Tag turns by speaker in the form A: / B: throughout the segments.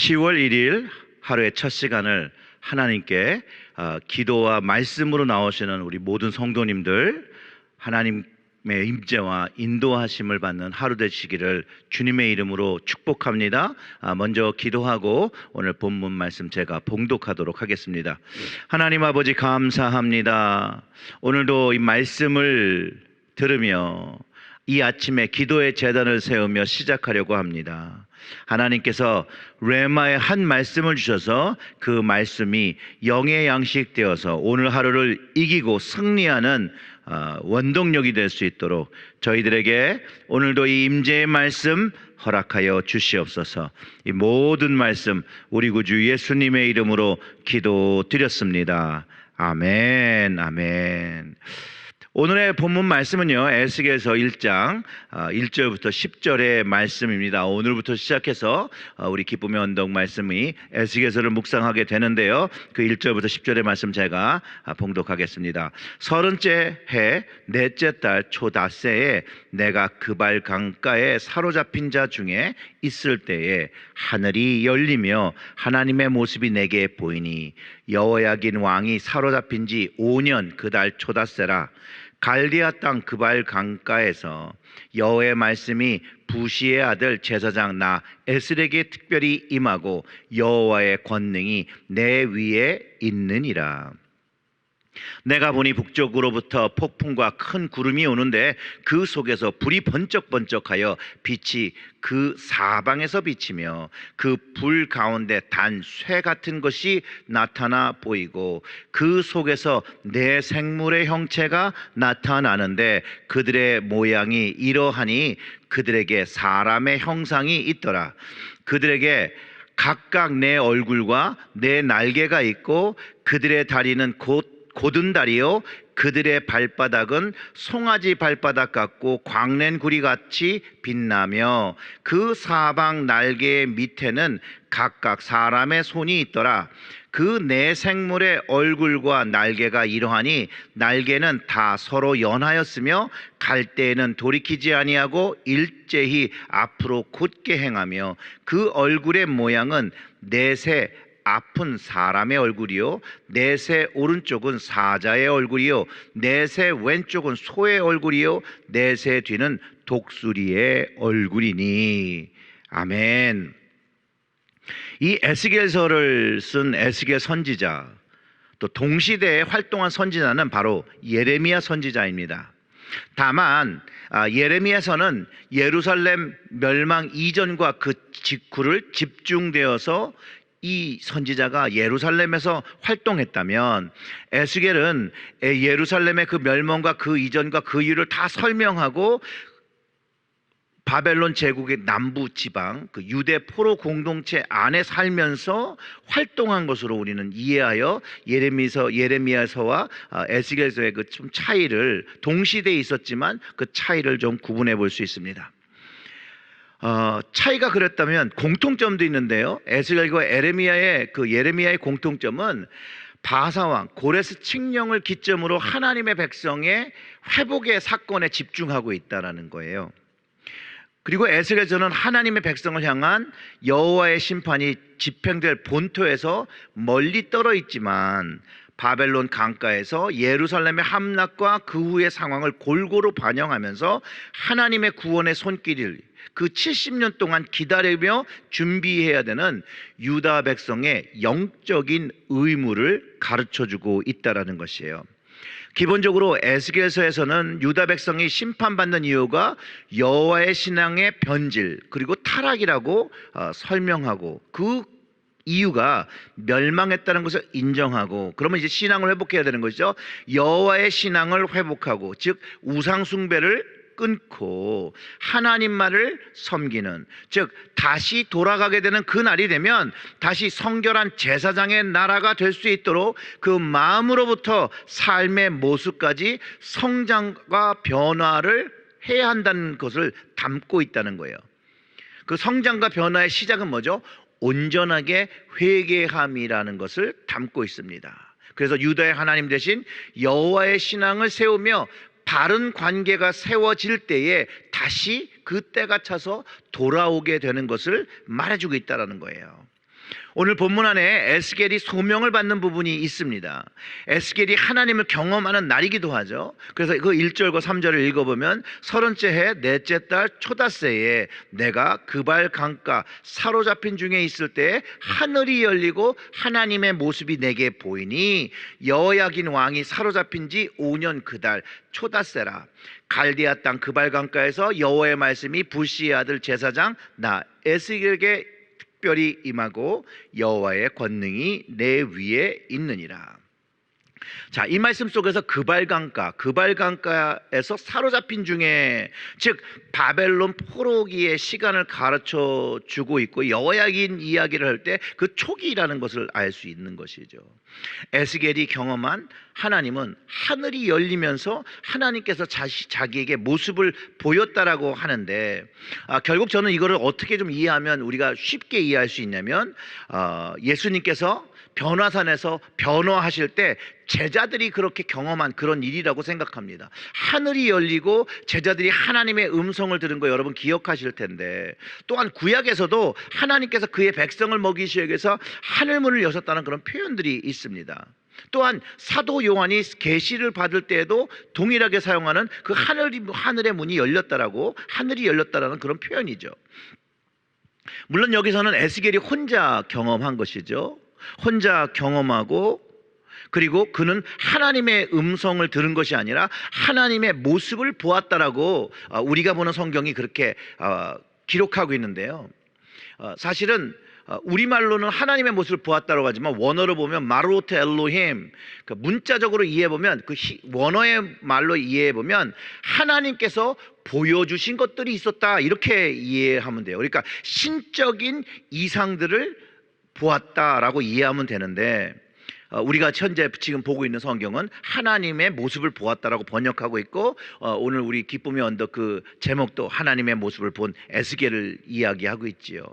A: 10월 1일 하루의 첫 시간을 하나님께 기도와 말씀으로 나오시는 우리 모든 성도님들, 하나님의 임재와 인도하심을 받는 하루 되시기를 주님의 이름으로 축복합니다. 먼저 기도하고 오늘 본문 말씀 제가 봉독하도록 하겠습니다. 하나님 아버지 감사합니다. 오늘도 이 말씀을 들으며 이 아침에 기도의 제단을 세우며 시작하려고 합니다. 하나님께서 레마의 한 말씀을 주셔서 그 말씀이 영의 양식 되어서 오늘 하루를 이기고 승리하는 원동력이 될 수 있도록 저희들에게 오늘도 이 임재의 말씀 허락하여 주시옵소서. 이 모든 말씀 우리 구주 예수님의 이름으로 기도드렸습니다. 아멘, 아멘. 오늘의 본문 말씀은요, 에스겔서 1장 1절부터 10절의 말씀입니다. 오늘부터 시작해서 우리 기쁨의 언덕 말씀이 에스겔서를 묵상하게 되는데요, 그 1절부터 10절의 말씀 제가 봉독하겠습니다. 30째 해 넷째 달 초닷새에 내가 그발 강가에 사로잡힌 자 중에 있을 때에 하늘이 열리며 하나님의 모습이 내게 보이니 여호야긴 왕이 사로잡힌 지 5년 그 달 초닷새라. 갈디아 땅 그발 강가에서 여호와의 말씀이 부시의 아들 제사장 나 에스겔에게 특별히 임하고 여호와의 권능이 내 위에 있느니라. 내가 보니 북쪽으로부터 폭풍과 큰 구름이 오는데 그 속에서 불이 번쩍번쩍하여 빛이 그 사방에서 비치며 그 불 가운데 단 쇠 같은 것이 나타나 보이고 그 속에서 네 생물의 형체가 나타나는데 그들의 모양이 이러하니 그들에게 사람의 형상이 있더라. 그들에게 각각 네 얼굴과 네 날개가 있고 그들의 다리는 곧은 다리요 그들의 발바닥은 송아지 발바닥 같고 광낸 구리같이 빛나며 그 사방 날개 밑에는 각각 사람의 손이 있더라. 그 네 생물의 얼굴과 날개가 이러하니 날개는 다 서로 연하였으며 갈 때에는 돌이키지 아니하고 일제히 앞으로 곧게 행하며 그 얼굴의 모양은 넷의 앞은 사람의 얼굴이요 넷의 오른쪽은 사자의 얼굴이요 넷의 왼쪽은 소의 얼굴이요 넷의 뒤는 독수리의 얼굴이니. 아멘. 이 에스겔서를 쓴 에스겔 선지자, 또 동시대에 활동한 선지자는 바로 예레미야 선지자입니다. 다만 예레미야서는 예루살렘 멸망 이전과 그 직후를 집중되어서 이 선지자가 예루살렘에서 활동했다면 에스겔은 예루살렘의 그 멸망과 그 이전과 그 이유를 다 설명하고 바벨론 제국의 남부 지방 그 유대 포로 공동체 안에 살면서 활동한 것으로 우리는 이해하여 예레미야서와 에스겔서의 그 좀 차이를, 동시대에 있었지만 그 차이를 좀 구분해 볼 수 있습니다. 차이가 그랬다면 공통점도 있는데요, 에스겔과 예레미야의 공통점은 바사왕 고레스 칙령을 기점으로 하나님의 백성의 회복의 사건에 집중하고 있다는 거예요. 그리고 에스겔서는 하나님의 백성을 향한 여호와의 심판이 집행될 본토에서 멀리 떨어 있지만 바벨론 강가에서 예루살렘의 함락과 그 후의 상황을 골고루 반영하면서 하나님의 구원의 손길을 그 70년 동안 기다리며 준비해야 되는 유다 백성의 영적인 의무를 가르쳐주고 있다는 것이에요. 기본적으로 에스겔서에서는 유다 백성이 심판받는 이유가 여호와의 신앙의 변질 그리고 타락이라고 설명하고, 그 이유가 멸망했다는 것을 인정하고, 그러면 이제 신앙을 회복해야 되는 것이죠. 여호와의 신앙을 회복하고, 즉 우상 숭배를 끊고 하나님만을 섬기는, 즉 다시 돌아가게 되는 그 날이 되면 다시 성결한 제사장의 나라가 될 수 있도록 그 마음으로부터 삶의 모습까지 성장과 변화를 해야 한다는 것을 담고 있다는 거예요. 그 성장과 변화의 시작은 뭐죠? 온전하게 회개함이라는 것을 담고 있습니다. 그래서 유다의 하나님 대신 여호와의 신앙을 세우며 바른 관계가 세워질 때에 다시 그 때가 차서 돌아오게 되는 것을 말해주고 있다는 거예요. 오늘 본문 안에 에스겔이 소명을 받는 부분이 있습니다. 에스겔이 하나님을 경험하는 날이기도 하죠. 그래서 그 1절과 3절을 읽어보면 30째 해 넷째 달 초닷새에 내가 그발 강가 사로잡힌 중에 있을 때 하늘이 열리고 하나님의 모습이 내게 보이니 여호야긴 왕이 사로잡힌 지 5년 그달 초닷새라. 갈디아 땅 그발 강가에서 여호와의 말씀이 부시의 아들 제사장 나 에스겔에게 특별히 임하고 여호와의 권능이 내 위에 있느니라. 자, 이 말씀 속에서 그발강가에서 사로잡힌 중에, 즉 바벨론 포로기의 시간을 가르쳐 주고 있고 여호야긴 이야기를 할 때 그 초기라는 것을 알 수 있는 것이죠. 에스겔이 경험한 하나님은 하늘이 열리면서 하나님께서 자기에게 모습을 보였다라고 하는데, 결국 저는 이거를 어떻게 좀 이해하면 우리가 쉽게 이해할 수 있냐면, 예수님께서 변화산에서 변화하실 때 제자들이 그렇게 경험한 그런 일이라고 생각합니다. 하늘이 열리고 제자들이 하나님의 음성을 들은 거 여러분 기억하실 텐데, 또한 구약에서도 하나님께서 그의 백성을 먹이시기 위해서 하늘문을 여셨다는 그런 표현들이 있습니다. 또한 사도 요한이 계시를 받을 때에도 동일하게 사용하는 그 하늘의 문이 열렸다라고, 하늘이 열렸다라는 그런 표현이죠. 물론 여기서는 에스겔이 혼자 경험한 것이죠. 혼자 경험하고, 그리고 그는 하나님의 음성을 들은 것이 아니라 하나님의 모습을 보았다라고 우리가 보는 성경이 그렇게 기록하고 있는데요. 사실은 우리말로는 하나님의 모습을 보았다고 하지만 원어로 보면 마루오트 엘로힘, 그 문자적으로 이해해보면, 그 원어의 말로 이해해보면 하나님께서 보여주신 것들이 있었다, 이렇게 이해하면 돼요. 그러니까 신적인 이상들을 보았다라고 이해하면 되는데, 우리가 현재 지금 보고 있는 성경은 하나님의 모습을 보았다라고 번역하고 있고, 오늘 우리 기쁨의 언덕 그 제목도 하나님의 모습을 본 에스겔을 이야기하고 있지요.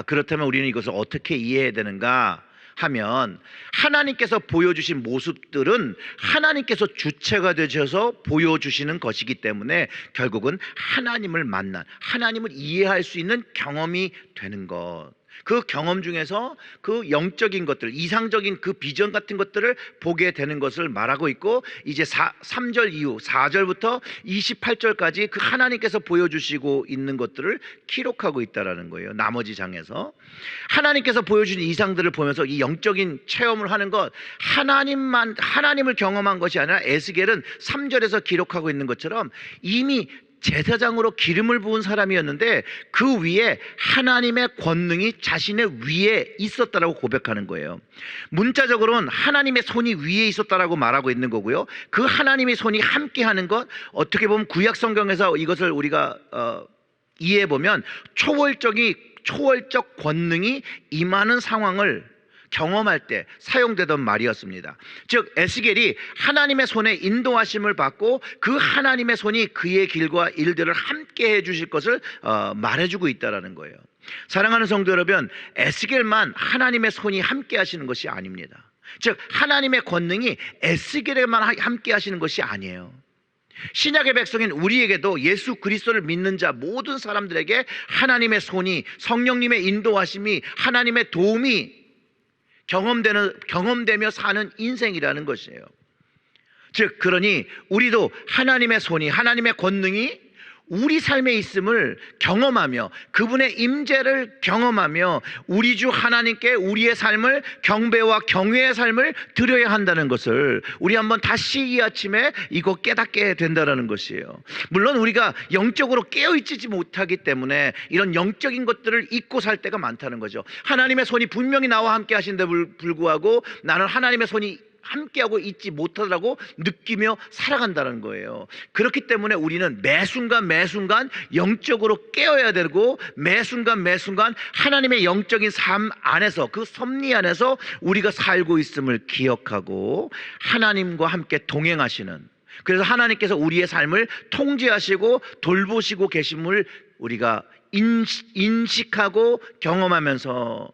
A: 그렇다면 우리는 이것을 어떻게 이해해야 되는가 하면, 하나님께서 보여주신 모습들은 하나님께서 주체가 되셔서 보여주시는 것이기 때문에 결국은 하나님을 만난, 하나님을 이해할 수 있는 경험이 되는 것, 그 경험 중에서 그 영적인 것들, 이상적인 그 비전 같은 것들을 보게 되는 것을 말하고 있고, 이제 3절 이후 4절부터 28절까지 그 하나님께서 보여주시고 있는 것들을 기록하고 있다는 거예요. 나머지 장에서 하나님께서 보여준 이상들을 보면서 이 영적인 체험을 하는 것, 하나님을 경험한 것이 아니라 에스겔은 3절에서 기록하고 있는 것처럼 이미 제사장으로 기름을 부은 사람이었는데 그 위에 하나님의 권능이 자신의 위에 있었다라고 고백하는 거예요. 문자적으로는 하나님의 손이 위에 있었다라고 말하고 있는 거고요. 그 하나님의 손이 함께하는 것, 어떻게 보면 구약 성경에서 이것을 우리가 이해해 보면 초월적 권능이 임하는 상황을 경험할 때 사용되던 말이었습니다. 즉 에스겔이 하나님의 손에 인도하심을 받고 그 하나님의 손이 그의 길과 일들을 함께 해주실 것을 말해주고 있다는 거예요. 사랑하는 성도 여러분, 에스겔만 하나님의 손이 함께 하시는 것이 아닙니다. 즉 하나님의 권능이 에스겔에만 함께 하시는 것이 아니에요. 신약의 백성인 우리에게도 예수 그리스도를 믿는 자 모든 사람들에게 하나님의 손이, 성령님의 인도하심이, 하나님의 도움이 경험되며 사는 인생이라는 것이에요. 즉 그러니 우리도 하나님의 손이, 하나님의 권능이 우리 삶에 있음을 경험하며 그분의 임재를 경험하며 우리 주 하나님께 우리의 삶을, 경배와 경외의 삶을 드려야 한다는 것을 우리 한번 다시 이 아침에 이거 깨닫게 된다는 것이에요. 물론 우리가 영적으로 깨어있지 못하기 때문에 이런 영적인 것들을 잊고 살 때가 많다는 거죠. 하나님의 손이 분명히 나와 함께 하신데 불구하고 나는 하나님의 손이 함께하고 있지 못하다고 느끼며 살아간다는 거예요. 그렇기 때문에 우리는 매 순간 영적으로 깨어야 되고 매 순간 하나님의 영적인 삶 안에서, 그 섭리 안에서 우리가 살고 있음을 기억하고 하나님과 함께 동행하시는, 그래서 하나님께서 우리의 삶을 통제하시고 돌보시고 계심을 우리가 인식하고 경험하면서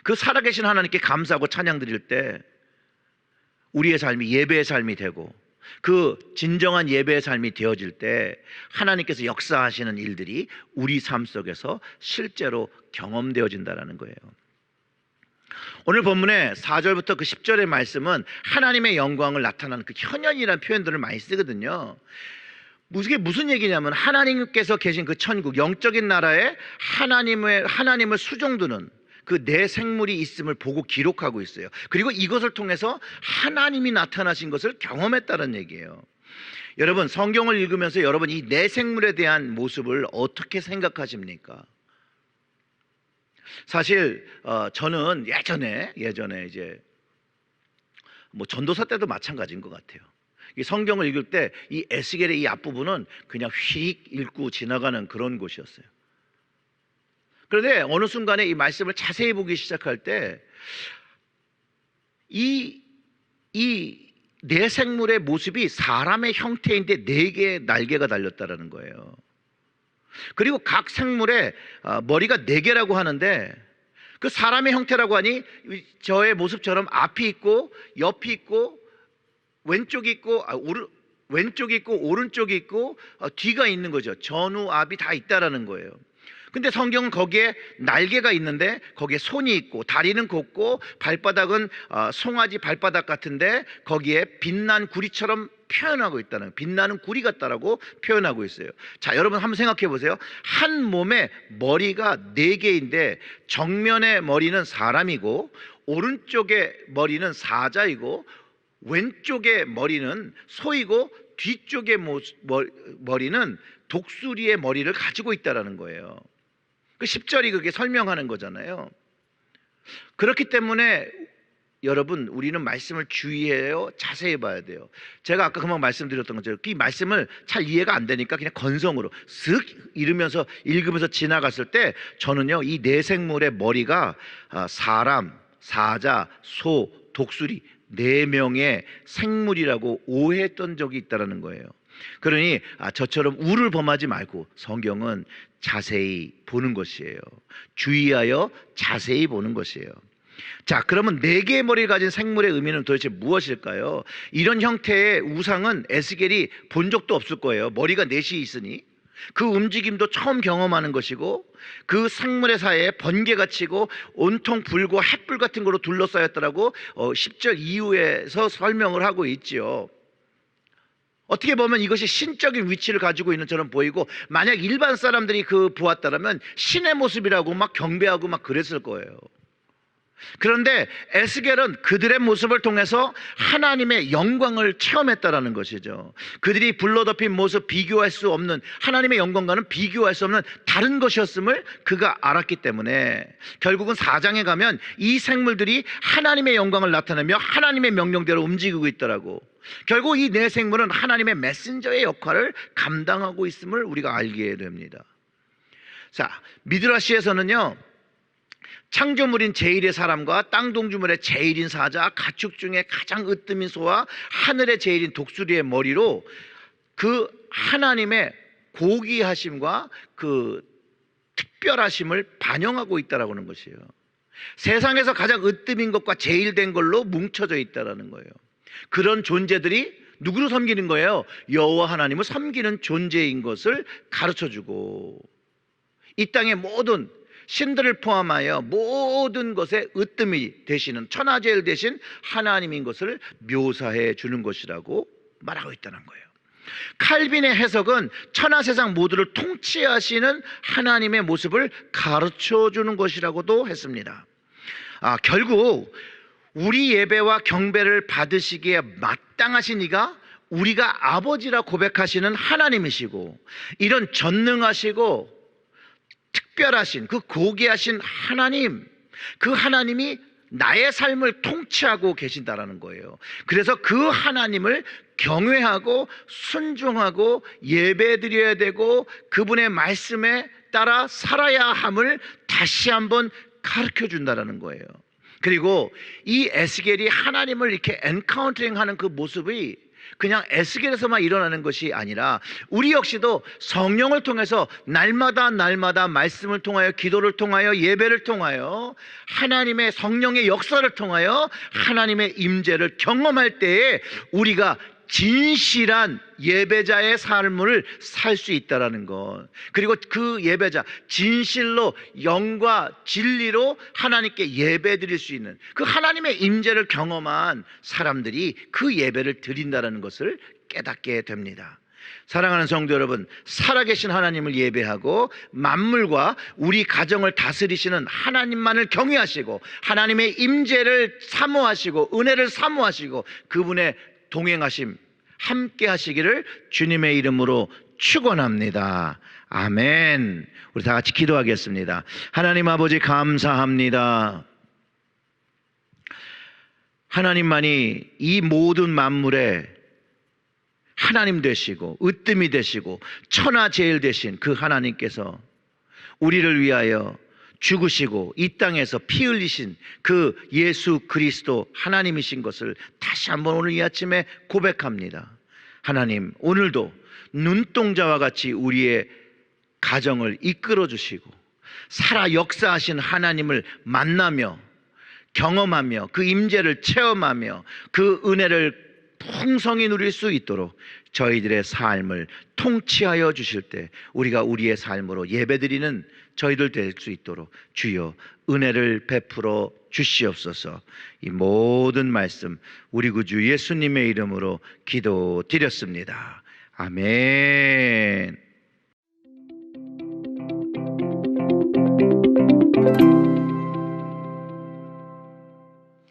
A: 그 살아계신 하나님께 감사하고 찬양 드릴 때 우리의 삶이 예배의 삶이 되고, 그 진정한 예배의 삶이 되어질 때 하나님께서 역사하시는 일들이 우리 삶 속에서 실제로 경험되어진다는 거예요. 오늘 본문의 4절부터 그 10절의 말씀은 하나님의 영광을 나타내는 그 현현이라는 표현들을 많이 쓰거든요. 이게 무슨 얘기냐면 하나님께서 계신 그 천국, 영적인 나라에 하나님을 수종두는 그 내 생물이 있음을 보고 기록하고 있어요. 그리고 이것을 통해서 하나님이 나타나신 것을 경험했다는 얘기예요. 여러분, 성경을 읽으면서 여러분 이 내 생물에 대한 모습을 어떻게 생각하십니까? 사실 저는 예전에 이제 뭐 전도사 때도 마찬가지인 것 같아요. 이 성경을 읽을 때 이 에스겔의 이 앞부분은 그냥 휙 읽고 지나가는 그런 곳이었어요. 그런데 어느 순간에 이 말씀을 자세히 보기 시작할 때 이 내 생물의 모습이 사람의 형태인데 4개의 날개가 달렸다라는 거예요. 그리고 각 생물의 머리가 4개라고 하는데 그 사람의 형태라고 하니 저의 모습처럼 앞이 있고 옆이 있고 왼쪽이 있고 왼쪽이 있고 오른쪽이 있고 뒤가 있는 거죠. 전후 앞이 다 있다라는 거예요. 근데 성경은 거기에 날개가 있는데 거기에 손이 있고 다리는 곱고 발바닥은 송아지 발바닥 같은데 거기에 빛난 구리처럼 표현하고 있다는, 빛나는 구리 같다라고 표현하고 있어요. 자, 여러분 한번 생각해 보세요. 한 몸에 머리가 4개인데 정면의 머리는 사람이고 오른쪽의 머리는 사자이고 왼쪽의 머리는 소이고 뒤쪽의 머리는 독수리의 머리를 가지고 있다라는 거예요. 그 10절이 그게 설명하는 거잖아요. 그렇기 때문에 여러분 우리는 말씀을 주의해요. 자세히 봐야 돼요. 제가 아까 금방 말씀드렸던 것처럼 이 말씀을 잘 이해가 안 되니까 그냥 건성으로 쓱 읽으면서 지나갔을 때 저는요 이 네 생물의 머리가 사람, 사자, 소, 독수리 4명의 생물이라고 오해했던 적이 있다는 거예요. 그러니 저처럼 우를 범하지 말고 성경은 자세히 보는 것이에요. 주의하여 자세히 보는 것이에요. 자, 그러면 4개의 머리를 가진 생물의 의미는 도대체 무엇일까요? 이런 형태의 우상은 에스겔이 본 적도 없을 거예요. 머리가 4시 있으니 그 움직임도 처음 경험하는 것이고 그 생물의 사이에 번개가 치고 온통 불과 햇불 같은 거로 둘러싸였더라고 10절 이후에서 설명을 하고 있지요. 어떻게 보면 이것이 신적인 위치를 가지고 있는 처럼 보이고 만약 일반 사람들이 보았다면 신의 모습이라고 막 경배하고 막 그랬을 거예요. 그런데 에스겔은 그들의 모습을 통해서 하나님의 영광을 체험했다라는 것이죠. 그들이 불러덮인 모습, 비교할 수 없는 하나님의 영광과는 비교할 수 없는 다른 것이었음을 그가 알았기 때문에 결국은 4장에 가면 이 생물들이 하나님의 영광을 나타내며 하나님의 명령대로 움직이고 있더라고. 결국 이 네 생물은 하나님의 메신저의 역할을 감당하고 있음을 우리가 알게 됩니다. 자, 미드라시에서는요 창조물인 제1의 사람과 땅 동주물의 제1인 사자, 가축 중에 가장 으뜸인 소와 하늘의 제1인 독수리의 머리로 그 하나님의 고귀하심과 그 특별하심을 반영하고 있다라고 하는 것이에요. 세상에서 가장 으뜸인 것과 제일된 걸로 뭉쳐져 있다라는 거예요. 그런 존재들이 누구를 섬기는 거예요? 여호와 하나님을 섬기는 존재인 것을 가르쳐주고 이 땅의 모든 신들을 포함하여 모든 것에 으뜸이 되시는 천하제일 되신 하나님인 것을 묘사해 주는 것이라고 말하고 있다는 거예요. 칼빈의 해석은 천하세상 모두를 통치하시는 하나님의 모습을 가르쳐 주는 것이라고도 했습니다. 결국 우리 예배와 경배를 받으시기에 마땅하신 이가 우리가 아버지라 고백하시는 하나님이시고 이런 전능하시고 특별하신 그 고귀하신 하나님, 그 하나님이 나의 삶을 통치하고 계신다라는 거예요. 그래서 그 하나님을 경외하고 순종하고 예배드려야 되고 그분의 말씀에 따라 살아야 함을 다시 한번 가르쳐 준다라는 거예요. 그리고 이 에스겔이 하나님을 이렇게 엔카운터링하는 그 모습이 그냥 에스겔에서만 일어나는 것이 아니라 우리 역시도 성령을 통해서 날마다 말씀을 통하여 기도를 통하여 예배를 통하여 하나님의 성령의 역사를 통하여 하나님의 임재를 경험할 때에 우리가 진실한 예배자의 삶을 살 수 있다라는 것, 그리고 그 예배자 진실로 영과 진리로 하나님께 예배드릴 수 있는 그 하나님의 임재를 경험한 사람들이 그 예배를 드린다라는 것을 깨닫게 됩니다. 사랑하는 성도 여러분, 살아계신 하나님을 예배하고 만물과 우리 가정을 다스리시는 하나님만을 경외하시고 하나님의 임재를 사모하시고 은혜를 사모하시고 그분의 동행하심 함께 하시기를 주님의 이름으로 축원합니다. 아멘. 우리 다 같이 기도하겠습니다. 하나님 아버지, 감사합니다. 하나님만이 이 모든 만물에 하나님 되시고 으뜸이 되시고 천하제일 되신 그 하나님께서 우리를 위하여 죽으시고 이 땅에서 피 흘리신 그 예수 그리스도 하나님이신 것을 다시 한번 오늘 이 아침에 고백합니다. 하나님, 오늘도 눈동자와 같이 우리의 가정을 이끌어 주시고 살아 역사하신 하나님을 만나며 경험하며 그 임재를 체험하며 그 은혜를 풍성히 누릴 수 있도록 저희들의 삶을 통치하여 주실 때 우리가 우리의 삶으로 예배드리는 저희들 될 수 있도록 주여 은혜를 베풀어 주시옵소서. 이 모든 말씀 우리 구주 예수님의 이름으로 기도드렸습니다. 아멘.